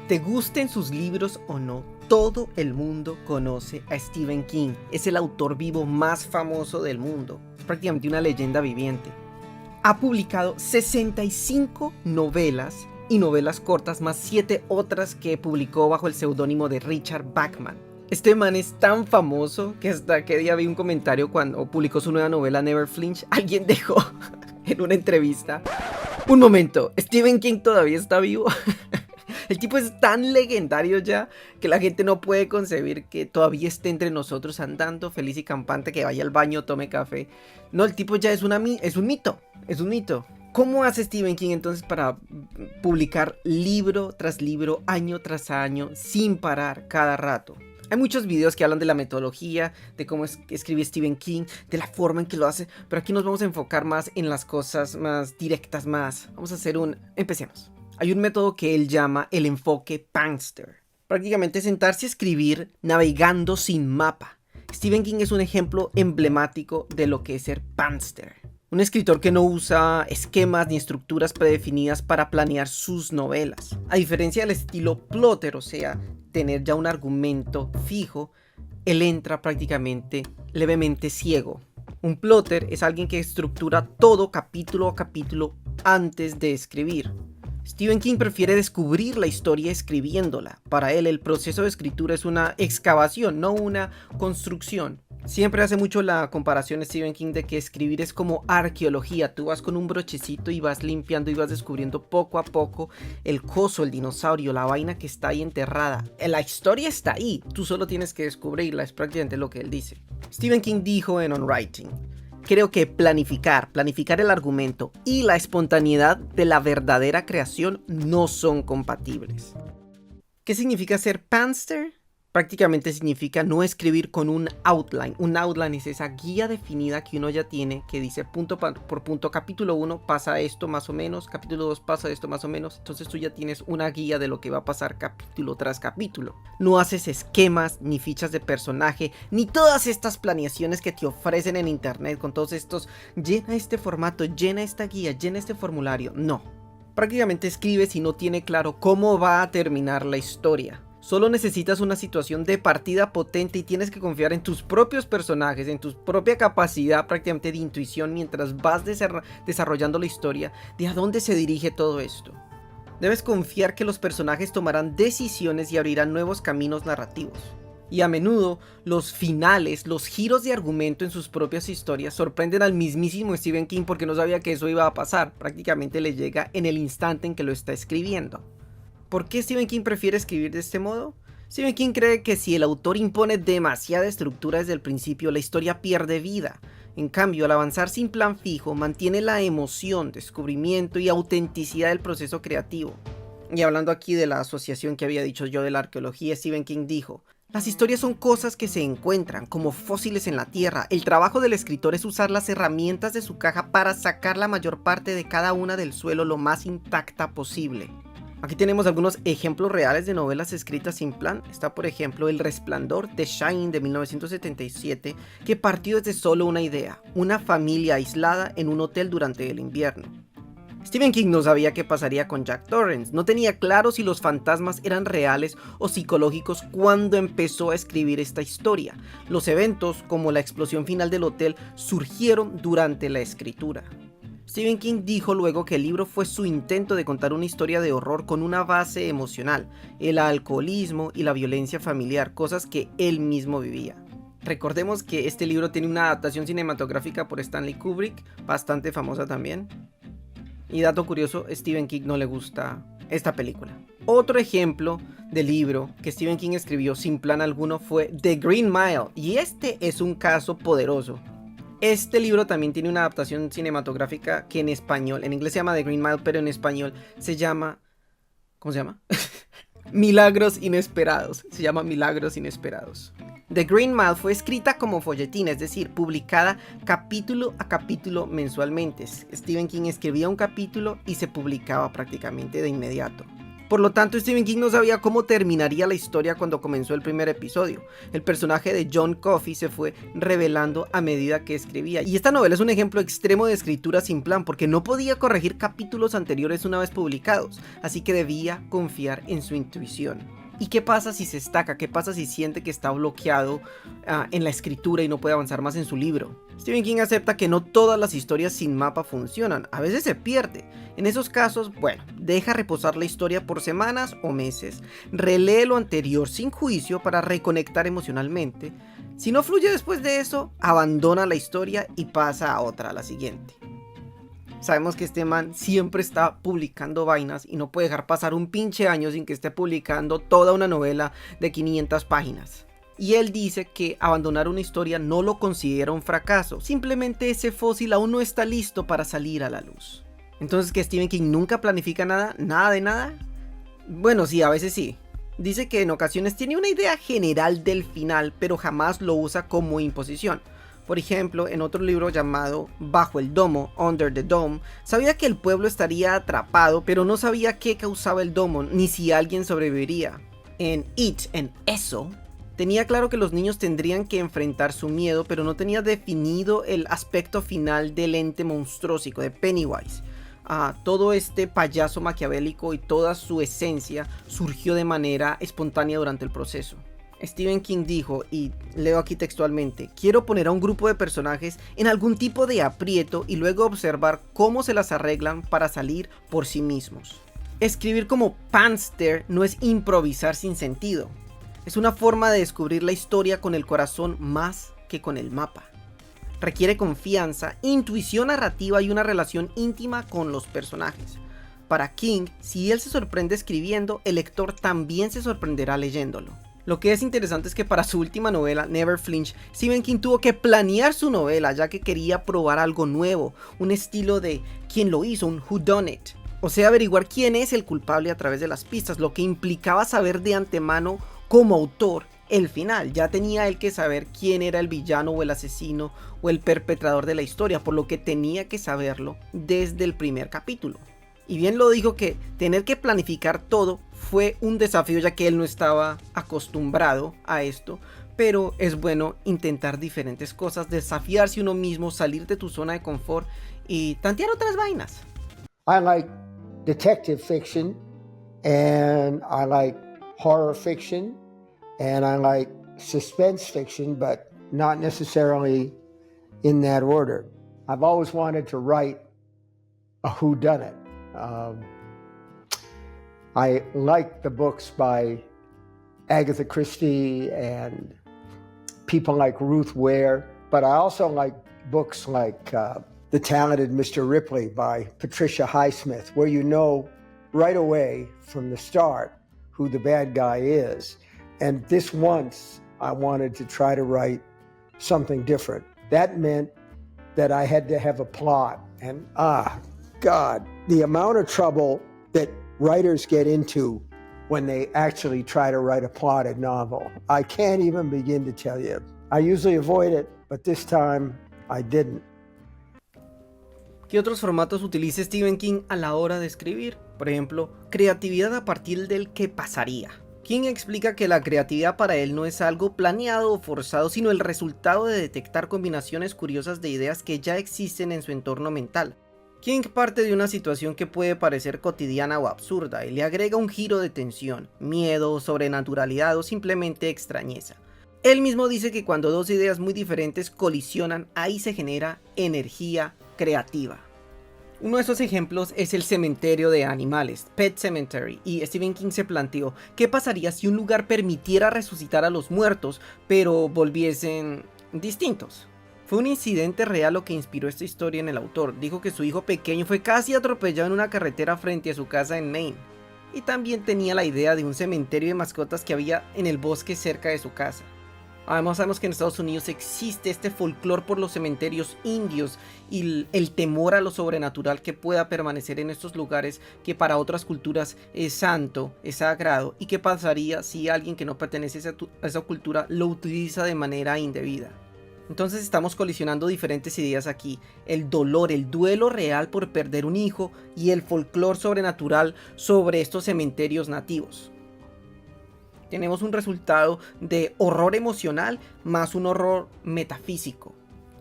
Te gusten sus libros o no, todo el mundo conoce a Stephen King. Es el autor vivo más famoso del mundo. Es prácticamente una leyenda viviente. Ha publicado 65 novelas y novelas cortas, más 7 otras que publicó bajo el seudónimo de Richard Bachman. Este man es tan famoso que hasta que día vi un comentario cuando publicó su nueva novela Never Flinch. Alguien dejó en una entrevista: un momento, ¿Stephen King todavía está vivo? El tipo es tan legendario ya que la gente no puede concebir que todavía esté entre nosotros andando feliz y campante, que vaya al baño, tome café. No, el tipo ya es un mito, es un mito. ¿Cómo hace Stephen King entonces para publicar libro tras libro, año tras año, sin parar cada rato? Hay muchos videos que hablan de la metodología, de cómo escribe Stephen King, de la forma en que lo hace, pero aquí nos vamos a enfocar más en las cosas más directas, Vamos a hacer Empecemos. Hay un método que él llama el enfoque Pangster. Prácticamente sentarse a escribir navegando sin mapa. Stephen King es un ejemplo emblemático de lo que es ser Pangster. Un escritor que no usa esquemas ni estructuras predefinidas para planear sus novelas. A diferencia del estilo plotter, o sea, tener ya un argumento fijo, él entra prácticamente levemente ciego. Un plotter es alguien que estructura todo capítulo a capítulo antes de escribir. Stephen King prefiere descubrir la historia escribiéndola. Para él, el proceso de escritura es una excavación, no una construcción. Siempre hace mucho la comparación Stephen King de que escribir es como arqueología. Tú vas con un brochecito y vas limpiando y vas descubriendo poco a poco el coso, el dinosaurio, la vaina que está ahí enterrada. La historia está ahí, tú solo tienes que descubrirla, es prácticamente lo que él dice. Stephen King dijo en On Writing: creo que planificar el argumento y la espontaneidad de la verdadera creación no son compatibles. ¿Qué significa ser Pangster? Prácticamente significa no escribir con un outline. Un outline es esa guía definida que uno ya tiene, que dice punto por punto, capítulo 1 pasa esto más o menos, capítulo 2 pasa esto más o menos. Entonces tú ya tienes una guía de lo que va a pasar capítulo tras capítulo. No haces esquemas, ni fichas de personaje, ni todas estas planeaciones que te ofrecen en internet con todos estos: llena este formato, llena esta guía, llena este formulario. No. Prácticamente escribes y no tiene claro cómo va a terminar la historia. Solo necesitas una situación de partida potente y tienes que confiar en tus propios personajes, en tu propia capacidad prácticamente de intuición mientras vas desarrollando la historia de a dónde se dirige todo esto. Debes confiar que los personajes tomarán decisiones y abrirán nuevos caminos narrativos. Y a menudo los finales, los giros de argumento en sus propias historias sorprenden al mismísimo Stephen King porque no sabía que eso iba a pasar. Prácticamente le llega en el instante en que lo está escribiendo. ¿Por qué Stephen King prefiere escribir de este modo? Stephen King cree que si el autor impone demasiada estructura desde el principio, la historia pierde vida. En cambio, al avanzar sin plan fijo, mantiene la emoción, descubrimiento y autenticidad del proceso creativo. Y hablando aquí de la asociación que había dicho yo de la arqueología, Stephen King dijo: las historias son cosas que se encuentran como fósiles en la tierra. El trabajo del escritor es usar las herramientas de su caja para sacar la mayor parte de cada una del suelo lo más intacta posible. Aquí tenemos algunos ejemplos reales de novelas escritas sin plan. Está por ejemplo El Resplandor, The Shining de 1977, que partió desde solo una idea: una familia aislada en un hotel durante el invierno. Stephen King no sabía qué pasaría con Jack Torrance, no tenía claro si los fantasmas eran reales o psicológicos cuando empezó a escribir esta historia. Los eventos, como la explosión final del hotel, surgieron durante la escritura. Stephen King dijo luego que el libro fue su intento de contar una historia de horror con una base emocional, el alcoholismo y la violencia familiar, cosas que él mismo vivía. Recordemos que este libro tiene una adaptación cinematográfica por Stanley Kubrick, bastante famosa también. Y dato curioso, a Stephen King no le gusta esta película. Otro ejemplo de libro que Stephen King escribió sin plan alguno fue The Green Mile, y este es un caso poderoso. Este libro también tiene una adaptación cinematográfica que en español, en inglés se llama The Green Mile, pero en español se llama... ¿cómo se llama? Milagros Inesperados. Se llama Milagros Inesperados. The Green Mile fue escrita como folletín, es decir, publicada capítulo a capítulo mensualmente. Stephen King escribía un capítulo y se publicaba prácticamente de inmediato. Por lo tanto, Stephen King no sabía cómo terminaría la historia cuando comenzó el primer episodio. El personaje de John Coffey se fue revelando a medida que escribía. Y esta novela es un ejemplo extremo de escritura sin plan, porque no podía corregir capítulos anteriores una vez publicados, así que debía confiar en su intuición. ¿Y qué pasa si se estaca? ¿Qué pasa si siente que está bloqueado en la escritura y no puede avanzar más en su libro? Stephen King acepta que no todas las historias sin mapa funcionan, a veces se pierde. En esos casos, bueno, deja reposar la historia por semanas o meses, relee lo anterior sin juicio para reconectar emocionalmente. Si no fluye después de eso, abandona la historia y pasa a otra, a la siguiente. Sabemos que este man siempre está publicando vainas y no puede dejar pasar un pinche año sin que esté publicando toda una novela de 500 páginas. Y él dice que abandonar una historia no lo considera un fracaso, simplemente ese fósil aún no está listo para salir a la luz. Entonces, ¿que Stephen King nunca planifica nada? ¿Nada de nada? Bueno, sí, a veces sí. Dice que en ocasiones tiene una idea general del final, pero jamás lo usa como imposición. Por ejemplo, en otro libro llamado Bajo el Domo, Under the Dome, sabía que el pueblo estaría atrapado, pero no sabía qué causaba el domo, ni si alguien sobreviviría. En It, en Eso, tenía claro que los niños tendrían que enfrentar su miedo, pero no tenía definido el aspecto final del ente monstruósico de Pennywise. Todo este payaso maquiavélico y toda su esencia surgió de manera espontánea durante el proceso. Stephen King dijo, y leo aquí textualmente: quiero poner a un grupo de personajes en algún tipo de aprieto y luego observar cómo se las arreglan para salir por sí mismos. Escribir como Panster no es improvisar sin sentido. Es una forma de descubrir la historia con el corazón más que con el mapa. Requiere confianza, intuición narrativa y una relación íntima con los personajes. Para King, si él se sorprende escribiendo, el lector también se sorprenderá leyéndolo. Lo que es interesante es que para su última novela, Never Flinch, Stephen King tuvo que planear su novela ya que quería probar algo nuevo, un estilo de quién lo hizo, un whodunit. O sea, averiguar quién es el culpable a través de las pistas, lo que implicaba saber de antemano como autor el final. Ya tenía él que saber quién era el villano o el asesino o el perpetrador de la historia, por lo que tenía que saberlo desde el primer capítulo. Y bien lo dijo que tener que planificar todo fue un desafío ya que él no estaba acostumbrado a esto, pero es bueno intentar diferentes cosas, desafiarse uno mismo, salir de tu zona de confort y tantear otras vainas. I like detective fiction and I like horror fiction and I like suspense fiction, but not necessarily in that order. I've always wanted to write a whodunit. I like the books by Agatha Christie and people like Ruth Ware, but I also like books like The Talented Mr. Ripley by Patricia Highsmith, where you know right away from the start who the bad guy is. And this once I wanted to try to write something different. That meant that I had to have a plot. And God, the amount of trouble that writers get into when they actually try to write a plotted novel, I can't even begin to tell you. I usually avoid it, but this time I didn't. ¿Qué otros formatos utiliza Stephen King a la hora de escribir? Por ejemplo, creatividad a partir del que pasaría. King explica que la creatividad para él no es algo planeado o forzado, sino el resultado de detectar combinaciones curiosas de ideas que ya existen en su entorno mental. King parte de una situación que puede parecer cotidiana o absurda y le agrega un giro de tensión, miedo, sobrenaturalidad o simplemente extrañeza. Él mismo dice que cuando dos ideas muy diferentes colisionan, ahí se genera energía creativa. Uno de esos ejemplos es el cementerio de animales, Pet Sematary, y Stephen King se planteó qué pasaría si un lugar permitiera resucitar a los muertos, pero volviesen distintos. Fue un incidente real lo que inspiró esta historia en el autor. Dijo que su hijo pequeño fue casi atropellado en una carretera frente a su casa en Maine. Y también tenía la idea de un cementerio de mascotas que había en el bosque cerca de su casa. Además sabemos que en Estados Unidos existe este folclore por los cementerios indios y el temor a lo sobrenatural que pueda permanecer en estos lugares que para otras culturas es santo, es sagrado, y qué pasaría si alguien que no pertenece a esa cultura lo utiliza de manera indebida. Entonces estamos colisionando diferentes ideas aquí: el dolor, el duelo real por perder un hijo y el folclore sobrenatural sobre estos cementerios nativos. Tenemos un resultado de horror emocional más un horror metafísico.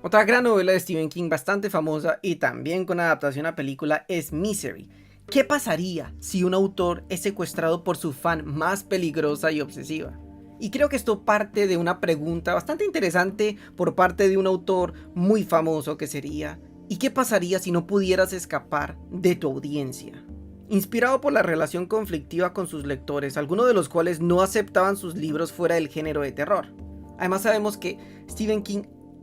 Otra gran novela de Stephen King bastante famosa y también con adaptación a película es Misery. ¿Qué pasaría si un autor es secuestrado por su fan más peligrosa y obsesiva? Y creo que esto parte de una pregunta bastante interesante por parte de un autor muy famoso, que sería: ¿y qué pasaría si no pudieras escapar de tu audiencia? Inspirado por la relación conflictiva con sus lectores, algunos de los cuales no aceptaban sus libros fuera del género de terror. Además sabemos que Stephen King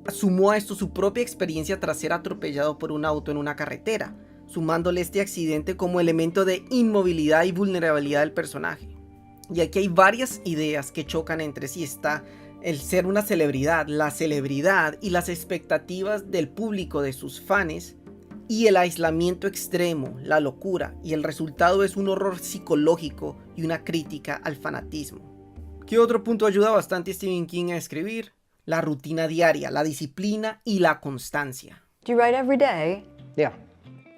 sumó a esto su propia experiencia tras ser atropellado por un auto en una carretera, sumándole este accidente como elemento de inmovilidad y vulnerabilidad del personaje. Y aquí hay varias ideas que chocan entre sí. Está el ser una celebridad, la celebridad y las expectativas del público, de sus fans, y el aislamiento extremo, la locura, y el resultado es un horror psicológico y una crítica al fanatismo. ¿Qué otro punto ayuda bastante a Stephen King a escribir? La rutina diaria, la disciplina y la constancia. Do you write every day? Yeah,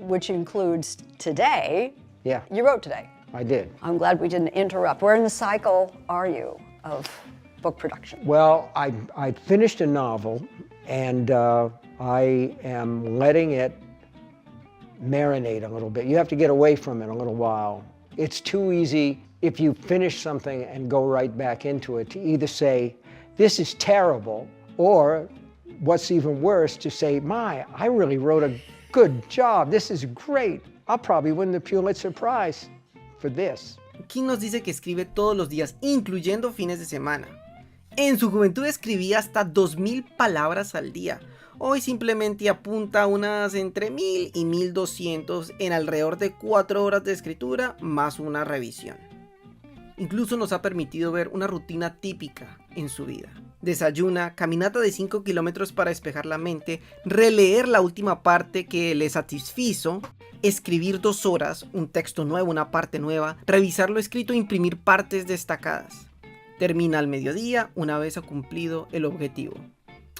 Which includes today. yeah, You wrote today. I did. I'm glad we didn't interrupt. Where in the cycle are you of book production? Well, I finished a novel, and I am letting it marinate a little bit. You have to get away from it a little while. It's too easy, if you finish something and go right back into it, to either say, this is terrible, or what's even worse, to say, I really wrote a good job. This is great. I'll probably win the Pulitzer Prize for this. King nos dice que escribe todos los días, incluyendo fines de semana. En su juventud escribía hasta 2000 palabras al día. Hoy simplemente apunta unas entre 1000 y 1200 en alrededor de 4 horas de escritura más una revisión. Incluso nos ha permitido ver una rutina típica en su vida. Desayuna, caminata de 5 kilómetros para despejar la mente, releer la última parte que le satisfizo, escribir 2 horas, un texto nuevo, una parte nueva, revisar lo escrito e imprimir partes destacadas. Termina al mediodía, una vez ha cumplido el objetivo.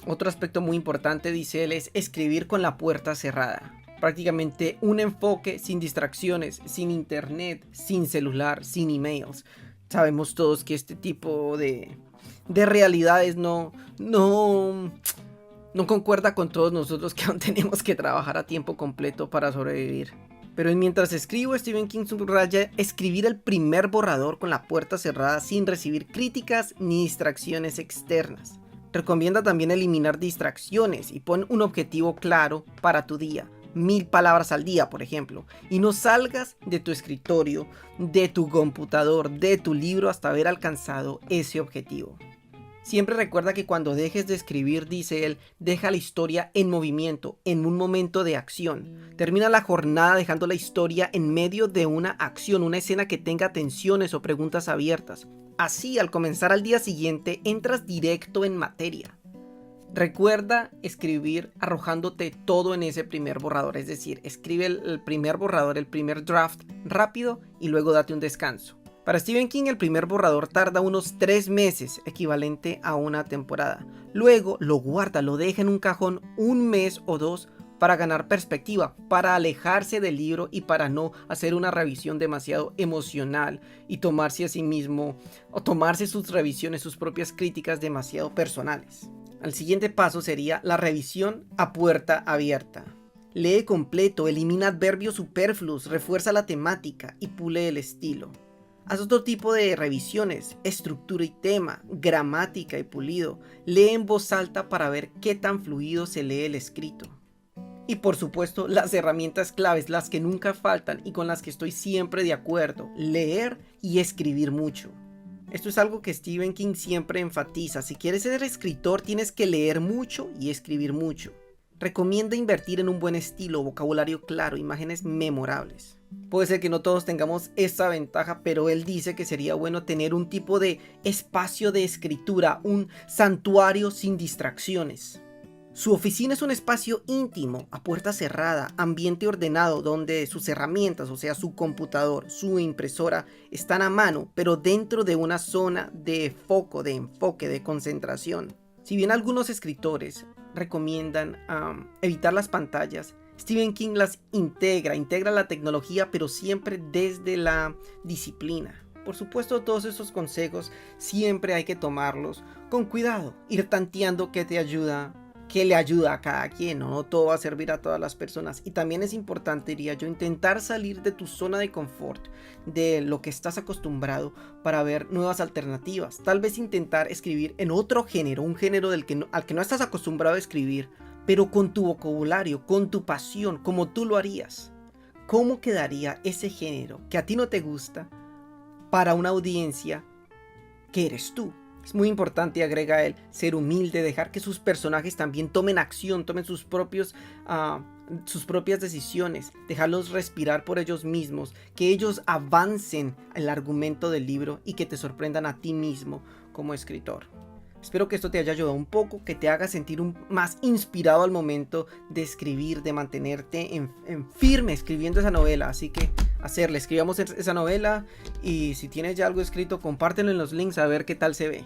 Otro aspecto muy importante, dice él, es escribir con la puerta cerrada. Prácticamente un enfoque sin distracciones, sin internet, sin celular, sin emails. Sabemos todos que este tipo de realidades no concuerda con todos nosotros, que aún tenemos que trabajar a tiempo completo para sobrevivir. Pero mientras escribo, Stephen King subraya escribir el primer borrador con la puerta cerrada sin recibir críticas ni distracciones externas. Recomienda también eliminar distracciones y pon un objetivo claro para tu día. 1000 palabras al día, por ejemplo, y no salgas de tu escritorio, de tu computador, de tu libro hasta haber alcanzado ese objetivo. Siempre recuerda que cuando dejes de escribir, dice él, deja la historia en movimiento, en un momento de acción. Termina la jornada dejando la historia en medio de una acción, una escena que tenga tensiones o preguntas abiertas. Así, al comenzar al día siguiente, entras directo en materia. Recuerda escribir arrojándote todo en ese primer borrador, es decir, escribe el primer borrador, el primer draft rápido y luego date un descanso. Para Stephen King el primer borrador tarda unos 3 meses, equivalente a una temporada. Luego lo guarda, lo deja en un cajón 1 mes o 2 para ganar perspectiva, para alejarse del libro y para no hacer una revisión demasiado emocional y tomarse a sí mismo o tomarse sus revisiones, sus propias críticas demasiado personales. El siguiente paso sería la revisión a puerta abierta. Lee completo, elimina adverbios superfluos, refuerza la temática y pule el estilo. Haz otro tipo de revisiones, estructura y tema, gramática y pulido. Lee en voz alta para ver qué tan fluido se lee el escrito. Y por supuesto, las herramientas claves, las que nunca faltan y con las que estoy siempre de acuerdo: leer y escribir mucho. Esto es algo que Stephen King siempre enfatiza. Si quieres ser escritor, tienes que leer mucho y escribir mucho. Recomienda invertir en un buen estilo, vocabulario claro, imágenes memorables. Puede ser que no todos tengamos esta ventaja, pero él dice que sería bueno tener un tipo de espacio de escritura, un santuario sin distracciones. Su oficina es un espacio íntimo, a puerta cerrada, ambiente ordenado, donde sus herramientas, o sea, su computador, su impresora, están a mano, pero dentro de una zona de foco, de enfoque, de concentración. Si bien algunos escritores recomiendan evitar las pantallas, Stephen King las integra la tecnología, pero siempre desde la disciplina. Por supuesto, todos esos consejos siempre hay que tomarlos con cuidado, ir tanteando qué le ayuda a cada quien, ¿no? No todo va a servir a todas las personas. Y también es importante, diría yo, intentar salir de tu zona de confort, de lo que estás acostumbrado, para ver nuevas alternativas. Tal vez intentar escribir en otro género, un género al que no estás acostumbrado a escribir, pero con tu vocabulario, con tu pasión, como tú lo harías. ¿Cómo quedaría ese género que a ti no te gusta para una audiencia que eres tú? Es muy importante, agrega él, ser humilde, dejar que sus personajes también tomen acción, tomen sus propias decisiones, dejarlos respirar por ellos mismos, que ellos avancen el argumento del libro y que te sorprendan a ti mismo como escritor. Espero que esto te haya ayudado un poco, que te haga sentir más inspirado al momento de escribir, de mantenerte en firme escribiendo esa novela. Así que escribamos esa novela, y si tienes ya algo escrito, compártelo en los links a ver qué tal se ve.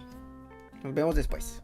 Nos vemos después.